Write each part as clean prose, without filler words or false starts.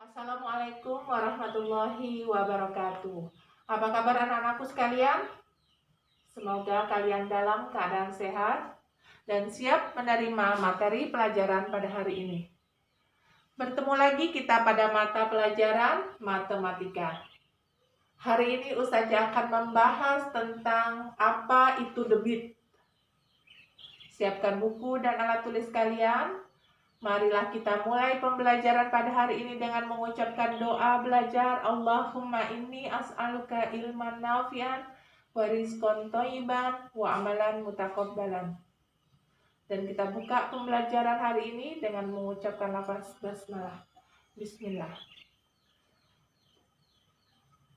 Assalamualaikum warahmatullahi wabarakatuh. Apa kabar anak-anakku sekalian? Semoga kalian dalam keadaan sehat dan siap menerima materi pelajaran pada hari ini. Bertemu lagi kita pada mata pelajaran matematika. Hari ini Ustazah akan membahas tentang apa itu debit. Siapkan buku dan alat tulis kalian. Marilah kita mulai pembelajaran pada hari ini dengan mengucapkan doa belajar. Allahumma inni as'aluka ilman nafi'an wa rizqan thayyiban wa amalan mutaqabbalan. Dan kita buka pembelajaran hari ini dengan mengucapkan lafaz basmalah. Bismillah.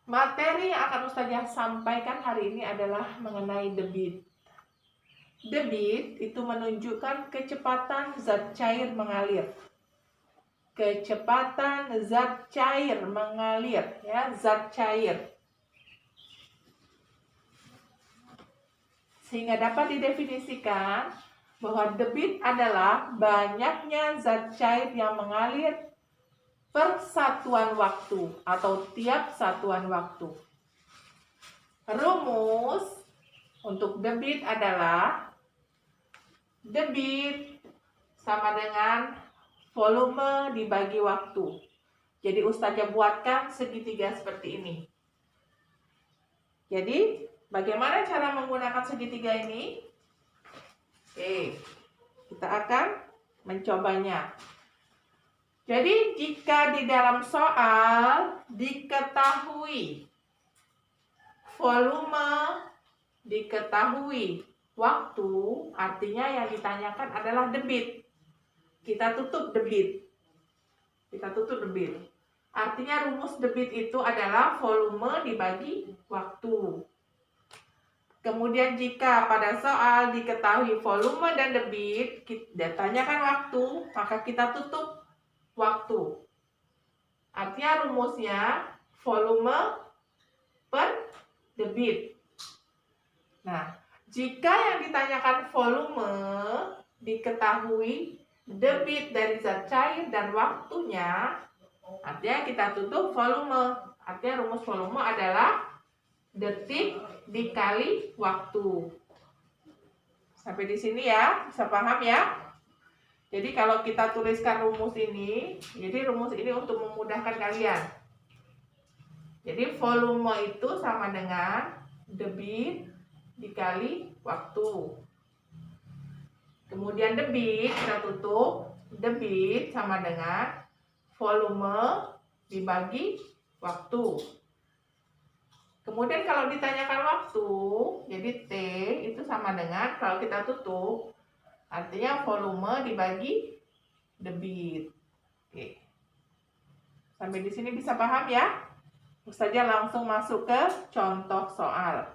Materi yang akan Ustazah sampaikan hari ini adalah mengenai debit. Debit itu menunjukkan kecepatan zat cair mengalir. Kecepatan zat cair mengalir, ya, zat cair. Sehingga dapat didefinisikan bahwa debit adalah banyaknya zat cair yang mengalir per satuan waktu atau tiap satuan waktu. Rumus untuk debit adalah debit sama dengan volume dibagi waktu. Jadi Ustazah buatkan segitiga seperti ini. Jadi bagaimana cara menggunakan segitiga ini? Oke, kita akan mencobanya. Jadi jika di dalam soal diketahui volume, diketahui waktu, artinya yang ditanyakan adalah debit. Kita tutup debit. Artinya rumus debit itu adalah volume dibagi waktu. Kemudian jika pada soal diketahui volume dan debit, kita tanyakan waktu, maka kita tutup waktu. Artinya rumusnya volume per debit. Nah, jika yang ditanyakan volume diketahui debit dari zat cair dan waktunya, artinya kita tutup volume. Artinya rumus volume adalah detik dikali waktu. Sampai di sini ya, bisa paham ya? Jadi kalau kita tuliskan rumus ini, jadi rumus ini untuk memudahkan kalian. Jadi volume itu sama dengan debit dikali waktu. Kemudian debit kita tutup, debit sama dengan volume dibagi waktu. Kemudian kalau ditanyakan waktu, jadi T itu sama dengan, kalau kita tutup, artinya volume dibagi debit. Oke. Sampai di sini bisa paham ya? Ustazah langsung masuk ke contoh soal.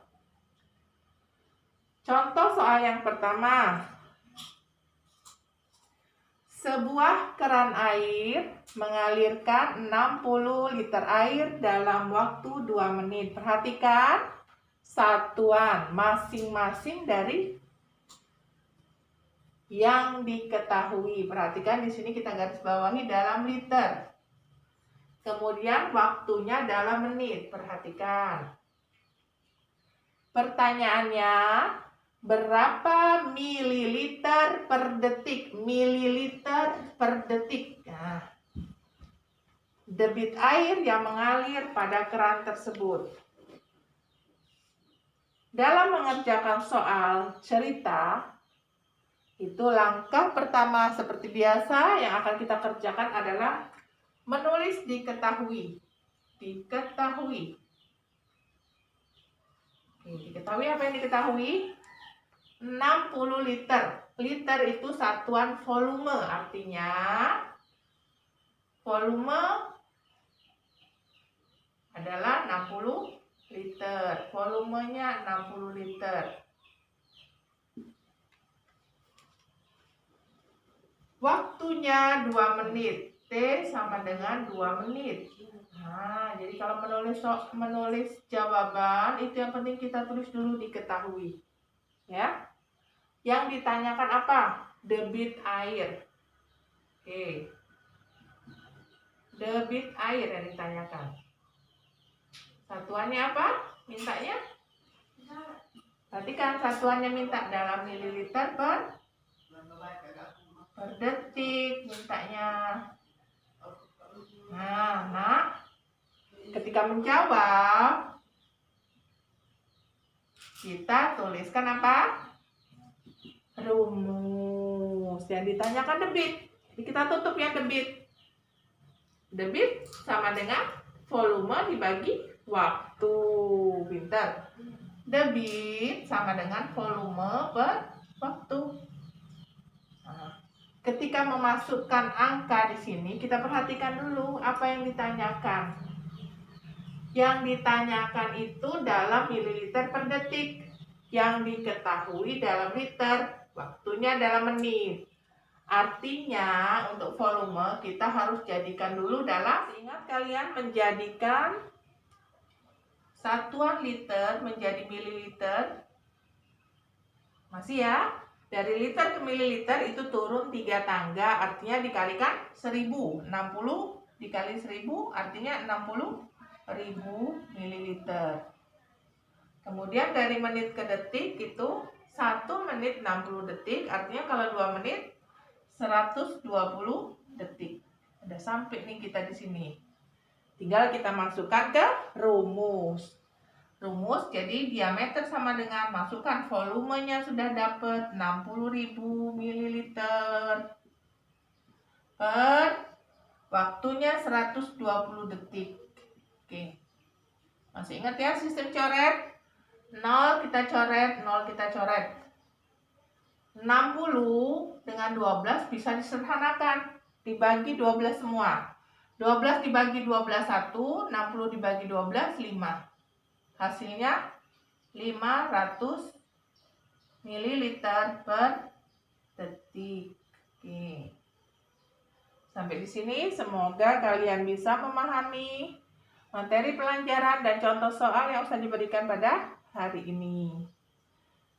Contoh soal yang pertama. Sebuah keran air mengalirkan 60 liter air dalam waktu 2 menit. Perhatikan satuan masing-masing dari yang diketahui. Perhatikan di sini kita garis bawahi dalam liter. Kemudian waktunya dalam menit. Perhatikan. Pertanyaannya, berapa mililiter per detik? Mililiter per detik. Nah, debit air yang mengalir pada keran tersebut. Dalam mengerjakan soal cerita, itu langkah pertama seperti biasa yang akan kita kerjakan adalah menulis diketahui. Diketahui. Oke, diketahui apa yang diketahui? 60 liter. Liter itu satuan volume, artinya volume adalah 60 liter. Volumenya 60 liter. Waktunya 2 menit. T sama dengan 2 menit. Nah, jadi kalau menulis jawaban, itu yang penting kita tulis dulu diketahui. Ya. Yang ditanyakan apa? Debit air. Oke. Debit air yang ditanyakan. Satuannya apa? Mintanya? Perhatikan satuannya minta dalam mililiter per detik mintanya. Nah, ketika menjawab kita tuliskan apa? Rumus. Yang ditanyakan debit. Jadi kita tutup ya debit. Debit sama dengan volume dibagi waktu. Pintar. Debit sama dengan volume per waktu. Nah, ketika memasukkan angka di sini, kita perhatikan dulu apa yang ditanyakan. Yang ditanyakan itu dalam mililiter per detik. Yang diketahui dalam liter, waktunya dalam menit. Artinya untuk volume kita harus jadikan dulu dalam, ingat kalian menjadikan satuan liter menjadi mililiter. Masih ya? Dari liter ke mililiter itu turun 3 tangga, artinya dikalikan 1000. 60 dikali 1000 artinya 60.000 mililiter. Kemudian dari menit ke detik itu 1 menit 60 detik, artinya kalau 2 menit 120 detik. Udah sampai nih kita di sini. Tinggal kita masukkan ke rumus. Rumus jadi diameter sama dengan masukkan volumenya sudah dapat 60.000 ml per waktunya 120 detik. Oke. Masih ingat ya sistem coret? 0 kita coret, 0 kita coret. 60 dengan 12 bisa disederhanakan. Dibagi 12 semua. 12 dibagi 12 1, 60 dibagi 12 5. Hasilnya 500 ml per detik. Oke. Sampai di sini semoga kalian bisa memahami materi pelajaran dan contoh soal yang sudah diberikan pada hari ini.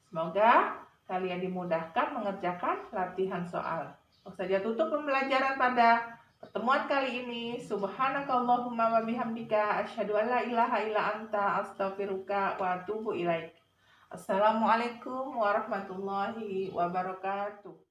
Semoga kalian dimudahkan mengerjakan latihan soal. Saja tutup pembelajaran pada pertemuan kali ini. Subhanakallahumma wa bihamdika asyhadu an la ilaha illa anta astaghfiruka wa atubu ilaik. Assalamualaikum warahmatullahi wabarakatuh.